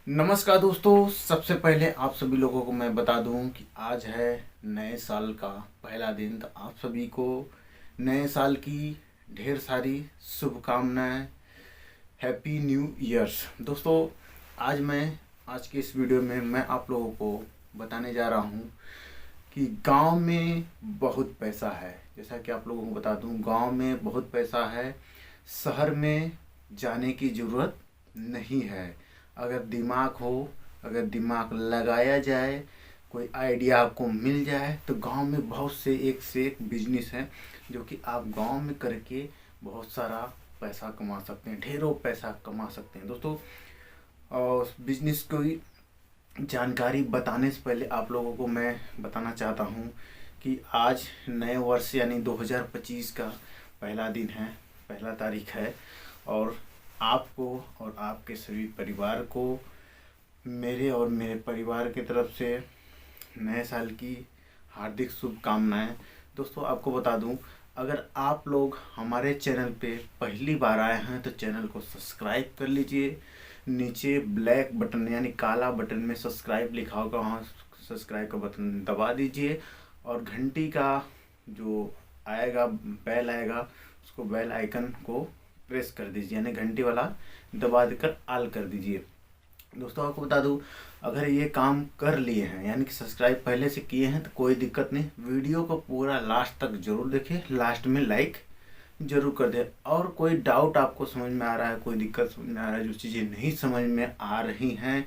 नमस्कार दोस्तों। सबसे पहले आप सभी लोगों को मैं बता दूं कि आज है नए साल का पहला दिन। तो आप सभी को नए साल की ढेर सारी शुभकामनाएं। Happy new years. दोस्तों, आज के इस वीडियो में मैं आप लोगों को बताने जा रहा हूं कि गांव में बहुत पैसा है। जैसा कि आप लोगों को बता दूं, गांव में बहुत पैसा है, शहर में जाने की ज़रूरत नहीं है। अगर दिमाग हो, अगर दिमाग लगाया जाए, कोई आइडिया आपको मिल जाए तो गांव में बहुत से एक बिजनेस है जो कि आप गांव में करके बहुत सारा पैसा कमा सकते हैं, ढेरों पैसा कमा सकते हैं दोस्तों। और बिजनेस की जानकारी बताने से पहले आप लोगों को मैं बताना चाहता हूँ कि आज नए वर्ष यानी 2025 का पहला दिन है, पहला तारीख है। और आपको और आपके सभी परिवार को मेरे और मेरे परिवार की तरफ से नए साल की हार्दिक शुभकामनाएं। दोस्तों, आपको बता दूं, अगर आप लोग हमारे चैनल पे पहली बार आए हैं तो चैनल को सब्सक्राइब कर लीजिए। नीचे ब्लैक बटन यानी काला बटन में सब्सक्राइब लिखा होगा, वहाँ सब्सक्राइब का बटन दबा दीजिए और घंटी का जो आएगा, बेल आएगा, उसको बेल आइकन को प्रेस कर दीजिए यानी घंटी वाला दबा देकर ऑल कर दीजिए। दोस्तों, आपको बता दूं, अगर ये काम कर लिए हैं यानी कि सब्सक्राइब पहले से किए हैं तो कोई दिक्कत नहीं। वीडियो को पूरा लास्ट तक जरूर देखें, लास्ट में लाइक जरूर कर दें। और कोई डाउट आपको समझ में आ रहा है, कोई दिक्कत समझ में आ रहा है, जो चीज़ें नहीं समझ में आ रही हैं,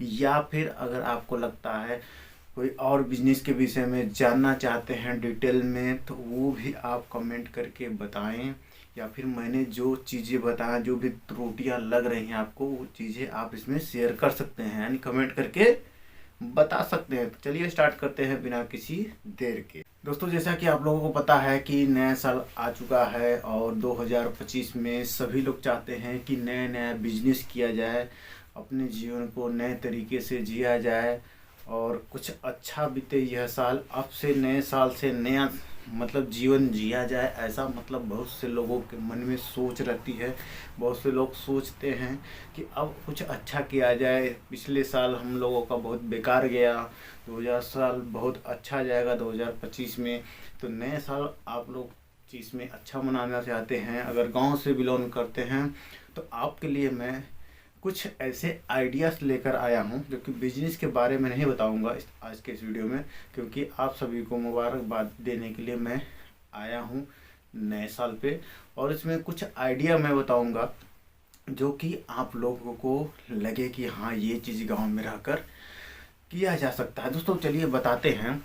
या फिर अगर आपको लगता है कोई और बिजनेस के विषय में जानना चाहते हैं डिटेल में, तो वो भी आप कमेंट करके बताएं। या फिर मैंने जो चीज़ें बताया, जो भी त्रुटियां लग रही हैं आपको, वो चीज़ें आप इसमें शेयर कर सकते हैं यानी कमेंट करके बता सकते हैं। तो चलिए स्टार्ट करते हैं बिना किसी देर के। दोस्तों, जैसा कि आप लोगों को पता है कि नया साल आ चुका है और 2025 में सभी लोग चाहते हैं कि नया नया बिजनेस किया जाए, अपने जीवन को नए तरीके से जिया जाए और कुछ अच्छा बीते यह साल। अब से नए साल से नया मतलब जीवन जिया जाए, ऐसा मतलब बहुत से लोगों के मन में सोच रहती है। बहुत से लोग सोचते हैं कि अब कुछ अच्छा किया जाए। पिछले साल हम लोगों का बहुत बेकार गया, 2000 साल बहुत अच्छा जाएगा 2025 में। तो नए साल आप लोग चीज़ में अच्छा मनाना चाहते हैं, अगर गांव से बिलोंग करते हैं, तो आपके लिए मैं कुछ ऐसे आइडियाज़ लेकर आया हूं जो कि बिजनेस के बारे में नहीं बताऊंगा आज के इस वीडियो में, क्योंकि आप सभी को मुबारकबाद देने के लिए मैं आया हूं नए साल पे। और इसमें कुछ आइडिया मैं बताऊंगा जो कि आप लोगों को लगे कि हाँ, ये चीज़ गांव में रहकर किया जा सकता है। दोस्तों, चलिए बताते हैं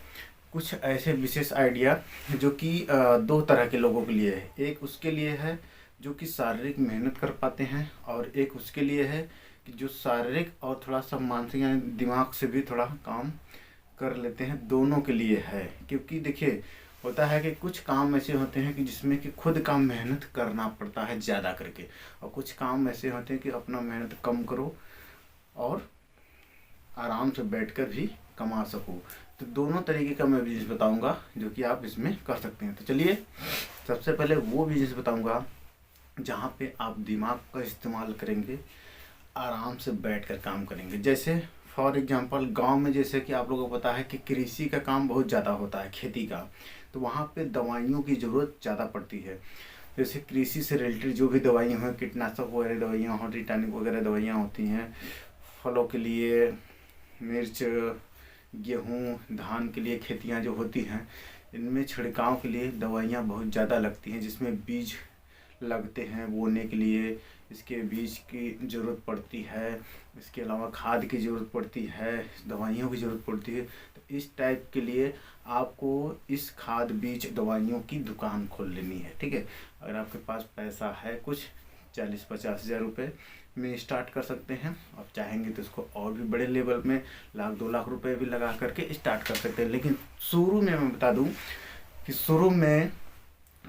कुछ ऐसे विशेष आइडिया जो कि दो तरह के लोगों के लिए है। एक उसके लिए है जो कि शारीरिक मेहनत कर पाते हैं, और एक उसके लिए है कि जो शारीरिक और थोड़ा सा मानसिक यानी दिमाग से भी थोड़ा काम कर लेते हैं। दोनों के लिए है, क्योंकि देखिए, होता है कि कुछ काम ऐसे होते हैं कि जिसमें कि खुद का मेहनत करना पड़ता है ज़्यादा करके, और कुछ काम ऐसे होते हैं कि अपना मेहनत कम करो और आराम से बैठकर भी कमा सको। तो दोनों तरीके का मैं बिजनेस बताऊंगा जो कि आप इसमें कर सकते हैं। तो चलिए, सबसे पहले वो बिजनेस बताऊंगा जहाँ पे आप दिमाग का इस्तेमाल करेंगे, आराम से बैठकर काम करेंगे। जैसे फॉर एग्जांपल, गांव में जैसे कि आप लोगों को पता है कि कृषि का काम बहुत ज़्यादा होता है, खेती का, तो वहाँ पे दवाइयों की ज़रूरत ज़्यादा पड़ती है। जैसे कृषि से रिलेटेड जो भी दवाइयाँ हैं, कीटनाशक वगैरह दवाइयाँ हो, कीटाणु वगैरह दवाइयाँ होती हैं, फलों के लिए, मिर्च, गेहूँ, धान के लिए खेतियाँ जो होती हैं, इनमें छिड़काव के लिए दवाइयाँ बहुत ज़्यादा लगती हैं, जिसमें बीज लगते हैं बोने के लिए, इसके बीज की ज़रूरत पड़ती है, इसके अलावा खाद की ज़रूरत पड़ती है, दवाइयों की ज़रूरत पड़ती है। तो इस टाइप के लिए आपको इस खाद बीज दवाइयों की दुकान खोल लेनी है, ठीक है। अगर आपके पास पैसा है कुछ 40-50 हज़ार रुपये में स्टार्ट कर सकते हैं। आप चाहेंगे तो इसको और भी बड़े लेवल में 1-2 लाख रुपए भी लगा करके स्टार्ट कर सकते हैं। लेकिन शुरू में मैं बता दूं कि शुरू में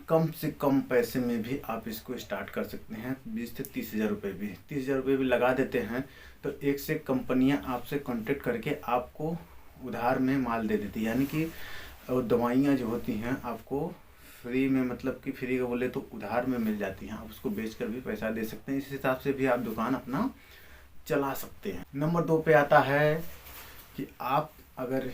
कम से कम पैसे में भी आप इसको स्टार्ट कर सकते हैं। 20 से 30 हज़ार रुपये भी, 30 हज़ार रुपये भी लगा देते हैं तो एक से कंपनियां आपसे कांटेक्ट करके आपको उधार में माल दे देती है, यानी कि दवाइयाँ जो होती हैं आपको फ्री में, मतलब कि फ्री का बोले तो उधार में मिल जाती हैं। आप उसको बेच कर भी पैसा दे सकते हैं। इस हिसाब से भी आप दुकान अपना चला सकते हैं। नंबर 2 पे आता है कि आप अगर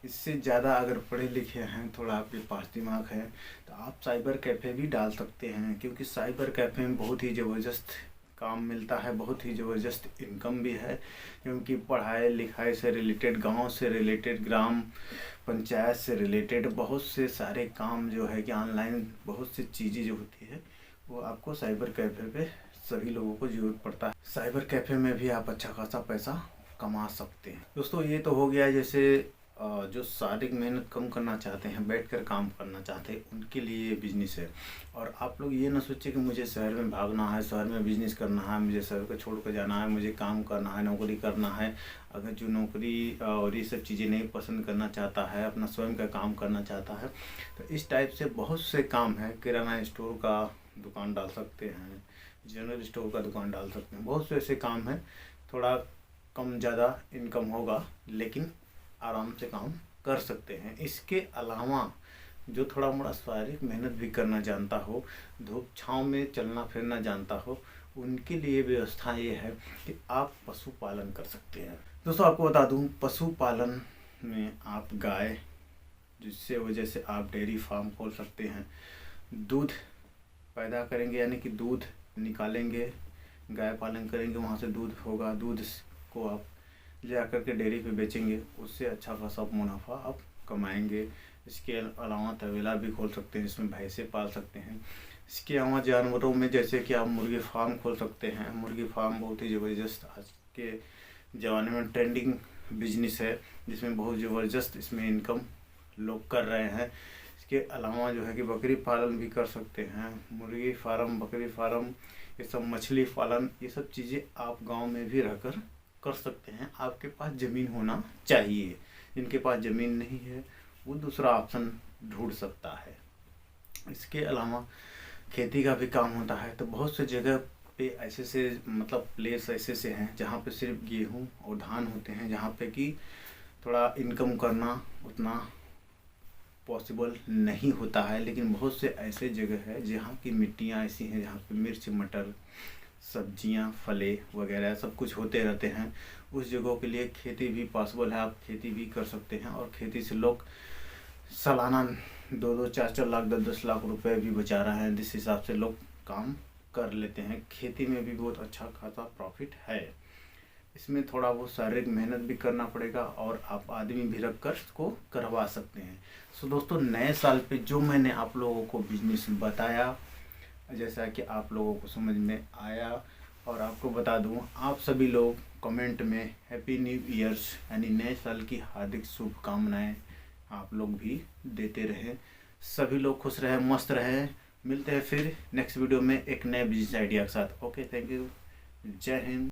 इससे ज़्यादा अगर पढ़े लिखे हैं, थोड़ा आपके पास दिमाग है, तो आप साइबर कैफ़े भी डाल सकते हैं, क्योंकि साइबर कैफ़े में बहुत ही ज़बरदस्त काम मिलता है, बहुत ही ज़बरदस्त इनकम भी है। क्योंकि पढ़ाई लिखाई से रिलेटेड, गांव से रिलेटेड, ग्राम पंचायत से रिलेटेड बहुत से सारे काम जो है कि ऑनलाइन बहुत सी चीज़ें जो होती है वो आपको साइबर कैफ़े पे सभी लोगों को ज़रूरत पड़ता है। साइबर कैफ़े में भी आप अच्छा खासा पैसा कमा सकते हैं। दोस्तों ये तो हो गया जैसे जो शारीरिक मेहनत कम करना चाहते हैं, बैठकर काम करना चाहते हैं, उनके लिए ये बिजनेस है। और आप लोग ये ना सोचिए कि मुझे शहर में भागना है, शहर में बिजनेस करना है, मुझे शहर को छोड़ कर जाना है, मुझे काम करना है, नौकरी करना है। अगर जो नौकरी और ये सब चीज़ें नहीं पसंद करना चाहता है, अपना स्वयं का काम करना चाहता है, तो इस टाइप से बहुत से काम है। किराना स्टोर का दुकान डाल सकते हैं, जनरल स्टोर का दुकान डाल सकते हैं, बहुत से ऐसे काम हैं। थोड़ा कम ज़्यादा इनकम होगा, लेकिन आराम से काम कर सकते हैं। इसके अलावा जो थोड़ा मोड़ा शारीरिक मेहनत भी करना जानता हो, धूप छाँव में चलना फिरना जानता हो, उनके लिए व्यवस्था ये है कि आप पशुपालन कर सकते हैं। दोस्तों आपको बता दूं, पशुपालन में आप गाय, जिससे वजह से आप डेयरी फार्म खोल सकते हैं। दूध पैदा करेंगे, यानी कि दूध निकालेंगे, गाय पालन करेंगे, वहाँ से दूध होगा, दूध को आप ले आकर के डेयरी पे बेचेंगे, उससे अच्छा खासा मुनाफा आप कमाएंगे। इसके अलावा तबेला भी खोल सकते हैं, जिसमें भैंसे पाल सकते हैं। इसके अलावा जानवरों में जैसे कि आप मुर्गी फार्म खोल सकते हैं। मुर्गी फार्म बहुत ही ज़बरदस्त आज के ज़माने में ट्रेंडिंग बिजनेस है, जिसमें बहुत ज़बरदस्त इसमें इनकम लोग कर रहे हैं। इसके अलावा जो है कि बकरी पालन भी कर सकते हैं, मुर्गी फार्म, बकरी फार्म, ये सब मछली पालन, ये सब चीज़ें आप गाँव में भी रहकर कर सकते हैं। आपके पास ज़मीन होना चाहिए। जिनके पास ज़मीन नहीं है वो दूसरा ऑप्शन ढूंढ सकता है। इसके अलावा खेती का भी काम होता है। तो बहुत से जगह पे ऐसे से मतलब प्लेस ऐसे से हैं जहाँ पे सिर्फ गेहूँ और धान होते हैं, जहाँ पे कि थोड़ा इनकम करना उतना पॉसिबल नहीं होता है। लेकिन बहुत से ऐसे जगह है जहाँ की मिट्टियाँ ऐसी हैं जहाँ पे मिर्च, मटर, सब्जियां, फले वगैरह सब कुछ होते रहते हैं। उस जगहों के लिए खेती भी पॉसिबल है, आप खेती भी कर सकते हैं। और खेती से लोग सालाना 2-2, 4-4 लाख, 10-10 लाख रुपए भी बचा रहे हैं। जिस हिसाब से लोग काम कर लेते हैं, खेती में भी बहुत अच्छा खासा प्रॉफिट है। इसमें थोड़ा बहुत शारीरिक मेहनत भी करना पड़ेगा और आप आदमी भी रख कर इसको करवा सकते हैं। सो दोस्तों, नए साल पे जो मैंने आप लोगों को बिजनेस बताया, जैसा कि आप लोगों को समझ में आया, और आपको बता दूं, आप सभी लोग कमेंट में हैप्पी न्यू ईयर्स यानी नए साल की हार्दिक शुभकामनाएं आप लोग भी देते रहें। सभी लोग खुश रहें, मस्त रहें। मिलते हैं फिर नेक्स्ट वीडियो में एक नए बिजनेस आइडिया के साथ। ओके, थैंक यू, जय हिंद।